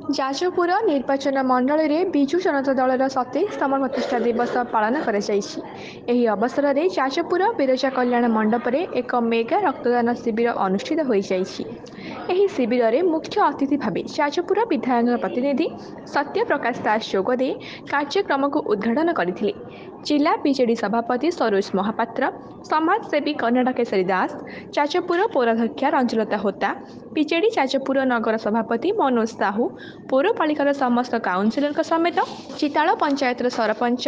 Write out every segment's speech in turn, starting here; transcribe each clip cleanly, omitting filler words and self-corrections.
ଯାଜପୁର ନିର୍ବାଚନ ମଣ୍ଡଳୀରେ ବିଜୁ ଜନତା ଦଳର 27ତମ ପ୍ରତିଷ୍ଠା ଦିବସ ପାଳନ କରାଯାଇଛି। ଏହି ଅବସରରେ ଯାଜପୁର ବିରଜା କଲ୍ୟାଣ ମଣ୍ଡପରେ ଏକ ମେଗା ରକ୍ତଦାନ ଶିବିର ଅନୁଷ୍ଠିତ ହୋଇଯାଇଛି। ଏହି ଶିବିରରେ ମୁଖ୍ୟ ଅତିଥି ଭାବେ ଯାଜପୁର ବିଧାୟକ ପ୍ରତିନିଧି ସତ୍ୟପ୍ରକାଶ ଦାସ ଯୋଗଦେଇ କାର୍ଯ୍ୟକ୍ରମକୁ ଉଦ୍ଘାଟନ କରିଥିଲେ। ଜିଲ୍ଲା ବିଜେଡି ସଭାପତି ସରୋଜ ମହାପାତ୍ର, ସମାଜସେବୀ କର୍ଣ୍ଣାଟ କେଶରୀ ଦାସ, ଯାଜପୁର ପୌରାଧ୍ୟକ୍ଷା ରଞ୍ଜୁଲତା ହୋତା, ବିଜେଡି ଯାଜପୁର ନଗର ସଭାପତି ମନୋଜ ସାହୁ, ପୌରପାଳିକାର ସମସ୍ତ କାଉନସିଲରଙ୍କ ସମେତ ଚିତାଳ ପଞ୍ଚାୟତର ସରପଞ୍ଚ,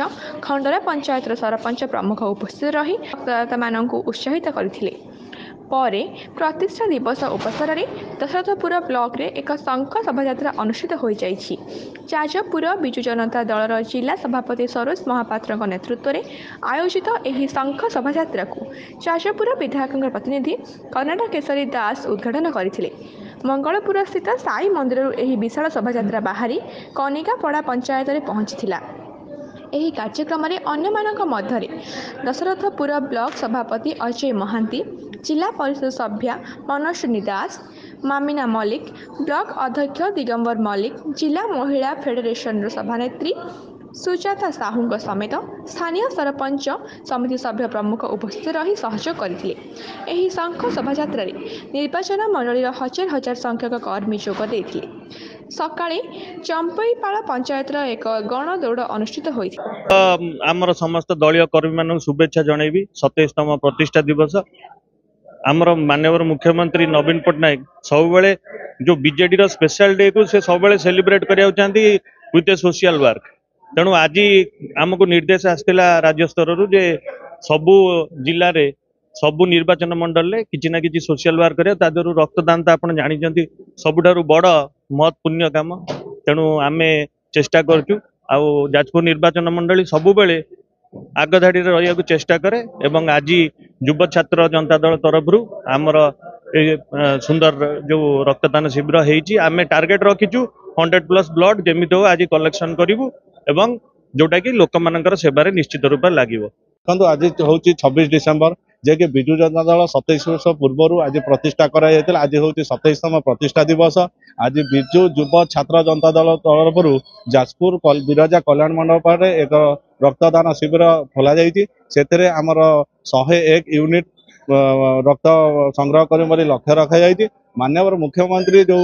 ଖଣ୍ଡରା ପଞ୍ଚାୟତର ସରପଞ୍ଚ ପ୍ରମୁଖ ଉପସ୍ଥିତ ରହି ରକ୍ତଦାତାମାନଙ୍କୁ ଉତ୍ସାହିତ କରିଥିଲେ। ପରେ ପ୍ରତିଷ୍ଠା ଦିବସ ଅବସରରେ ଦଶରଥପୁର ବ୍ଲକରେ ଏକ ଶଙ୍ଖ ଶୋଭାଯାତ୍ରା ଅନୁଷ୍ଠିତ ହୋଇଯାଇଛି। ଯାଜପୁର ବିଜୁ ଜନତା ଦଳର ଜିଲ୍ଲା ସଭାପତି ସରୋଜ ମହାପାତ୍ରଙ୍କ ନେତୃତ୍ୱରେ ଆୟୋଜିତ ଏହି ଶଙ୍ଖ ଶୋଭାଯାତ୍ରାକୁ ଯାଜପୁର ବିଧାୟକଙ୍କ ପ୍ରତିନିଧି କର୍ଣ୍ଣାଟ କେଶରୀ ଦାସ ଉଦ୍ଘାଟନ କରିଥିଲେ। ମଙ୍ଗଳପୁରସ୍ଥିତ ସାଇ ମନ୍ଦିରରୁ ଏହି ବିଶାଳ ଶୋଭାଯାତ୍ରା ବାହାରି କନିକାପଡ଼ା ପଞ୍ଚାୟତରେ ପହଞ୍ଚିଥିଲା। ଏହି କାର୍ଯ୍ୟକ୍ରମରେ ଅନ୍ୟମାନଙ୍କ ମଧ୍ୟରେ ଦଶରଥପୁର ବ୍ଲକ ସଭାପତି ଅଜୟ ମହାନ୍ତି, ଜିଲ୍ଲା ପରିଷଦ ସଭ୍ୟା ମନସ୍ୱିନୀ ଦାସ, ମାମିନା ମଲ୍ଲିକ, ବ୍ଲକ ଅଧ୍ୟକ୍ଷ ଦିଗମ୍ବର ମଲ୍ଲିକ, ଜିଲ୍ଲା ମହିଳା ଫେଡେରେସନର ସଭାନେତ୍ରୀ ସୁଜାତା ସାହୁଙ୍କ ସମେତ ସ୍ଥାନୀୟ ସରପଞ୍ଚ ସମିତି ସଭ୍ୟ ପ୍ରମୁଖ ଉପସ୍ଥିତ ରହି ସହଯୋଗ କରିଥିଲେ। ଏହି ଶଙ୍ଖ ଶୋଭାଯାତ୍ରାରେ ନିର୍ବାଚନ ମଣ୍ଡଳୀର ହଜାର ହଜାର ସଂଖ୍ୟକ କର୍ମୀ ଯୋଗ ଦେଇଥିଲେ। ସକାଳେ ଚମ୍ପଇପାଳ ପଞ୍ଚାୟତର ଏକ ଗଣ ଦୌଡ଼ ଅନୁଷ୍ଠିତ ହୋଇଥିଲା। ଆମର ସମସ୍ତ ଦଳୀୟ କର୍ମୀ ମାନଙ୍କୁ शुभेच्छा जनइबी 27तम प्रतिष्ठा दिवस आमर माननीय मुख्यमंत्री नवीन पट्टनायक सब बेले जो बीजेडी रो स्पेशल डे को से सब बेले सेलिब्रेट करिया चाहती विथ ए सोशल वर्क। तेणु आज आमको निर्देश आसला राज्य स्तर रु जे सबु जिले रे सबु निर्वाचन मंडल रे किछि ना किछि सोशल वर्क करे तादरु रक्तदान तो आपण जानिचंती सबुठारु बड़ महत पुण्य काम। तेणु आमे चेष्टा करचु आ जाजपुर निर्वाचन मंडली सबु बेले आगधाड़ी रही चेष्टा करे एवं आज युव छात्र जनता दल तरफ आमर सुंदर जो रक्तदान शिविर होती आम टार्गेट रखीचु 100+ ब्लड जमी हो आज कलेक्शन करूँ एवं जोटा कि लोक मान सेवार निश्चित रूप से लगे। आज हूँ 26 डिसेम्बर जे कि विजु जनता दल 27 वर्ष पूर्व आज प्रतिष्ठा कर आज हूँ 27तम प्रतिष्ठा दिवस। आज विजु युव छात्र जनता दल तरफ जाजपुर बिरजा कल्याण मंडप एक रक्तदान शिविर खोल जाती आमर 101 यूनिट रक्त संग्रह कर लक्ष्य रखा जाए। माननीय मुख्यमंत्री जो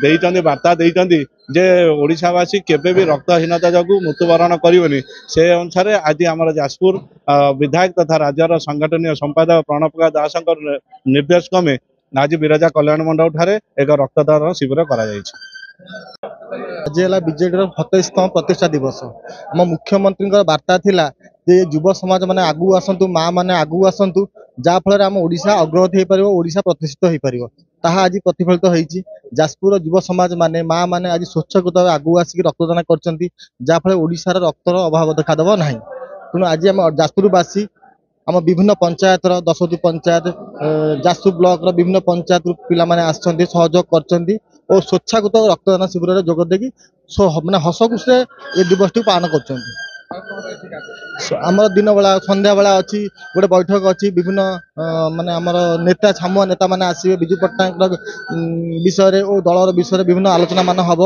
देइचंदी वार्ता देइचंदी जे ओडिशावासी केबे भी रक्तहीनता जगू मृत्युवरण करिवनी से अनुसार आज आमर जाजपुर विधायक तथा राज्यर संगठनीय संपादक प्रणव प्रकाश दास निर्देश क्रमे आज बिरजा कल्याण मंडप ठारे एक रक्तदान शिविर करा आज है बीजेडी 27तम प्रतिष्ठा दिवस। आम मुख्यमंत्री वार्ता थिला जे युव समाज माने आगु आसंतु माँ माने आगु आसंतु जाफल आम ओडिशा अग्रगति हो पार ओडिशा प्रतिष्ठित हो पार ताहा आज प्रतिफलित होईची। जाजपुर युव समाज माने माँ माने आज स्वच्छकृत आगु आसिक रक्तदान करचंती जाफल ओडिशार रक्तर अभाव देखादेव नाही। तेणु आज आम जाजपुरवासी आम विभिन्न पंचायतर 10टी पंचायत जाजपुर ब्लॉक विभिन्न पंचायत पिला माने आछंती सहयोग करचंती और स्वच्छाकृत रक्तदान शिविर में जोग देकी माने हस खुशी ये दिवस टी पालन करचंती। आमर दिन बेला संध्या बेला अच्छी गोटे बैठक अच्छी विभिन्न माने आमर नेता छामुआ नेता माने आसवे विजु पट्टनायक विषय और दलर विषय विभिन्न आलोचना मान हम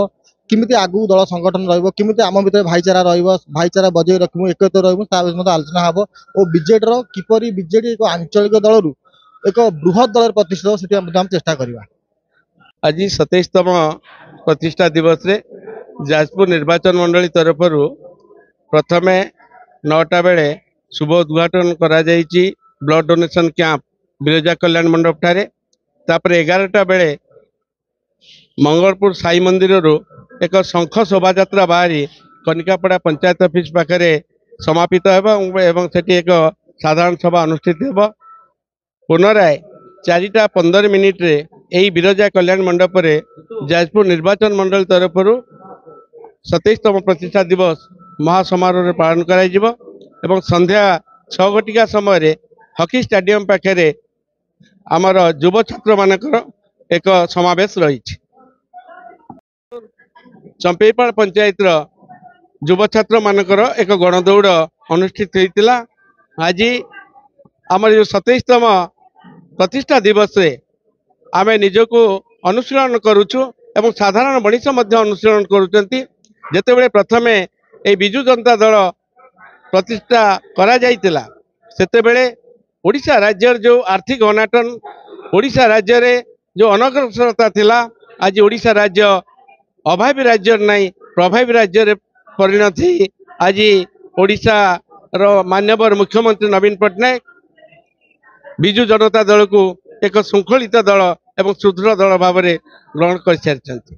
किमिति आगु दल संगठन रमिति आम भर भाईचारा भाईचारा बजाय रखू एकत्र रही आलोचना हम और बीजेडी किपरि बीजेडी एक आंचलिक दल एक बृहत दल प्रतिष्ठित से चेष्टा करवा। आज 27तम प्रतिष्ठा दिवस रे जाजपुर निर्वाचन मंडली तरफ प्रथम 9टा बेले शुभ उद्घाटन करा जायछि ब्लड डोनेशन कैंप बिरजा कल्याण मंडप ठारे। तापर 11टा बेले मंगलपुर साई मंदिर रो एक शंख शोभा यात्रा बाहरी कनिकापड़ा पंचायत ऑफिस पाखे समापित एवं सेठी एक साधारण सभा अनुष्ठित होब। पुनराय 4:15 रे यही बिरजा कल्याण मंडप रे जाजपुर निर्वाचन मंडल तरफ 27तम प्रतिष्ठा दिवस महासमारोह पालन कर संध्या 6 घटिका समय हॉकी स्टेडियम पाखे आमर युव छात्र मानकर एक समावेश रही। चंपेपाड़ पंचायत युव छात्र मानकर एक गणदौड़ अनुष्ठित होता। आज आम जो 27तम प्रतिष्ठा दिवस रे आमे निजको अनुशीलन करुचु एवं साधारण मनीष अनुशीलन करुँच जितेबाला प्रथमे ये विजु जनता दल प्रतिष्ठा करा जाइतिला सेतेबेले ओडिशा राज्यर जो आर्थिक अनाटन ओडिशा राज्य रे जो अनग्रसरता थिला आज ओडिशा राज्य अभावी राज्य नहीं प्रभावी राज्य रे परिणत ही आज ओडिशा रो माननीय मुख्यमंत्री नवीन पट्टनायक विजु जनता दल को एक शृंखलित दल एवं सुदृढ़ दल भाव में ग्रहण कर सारी।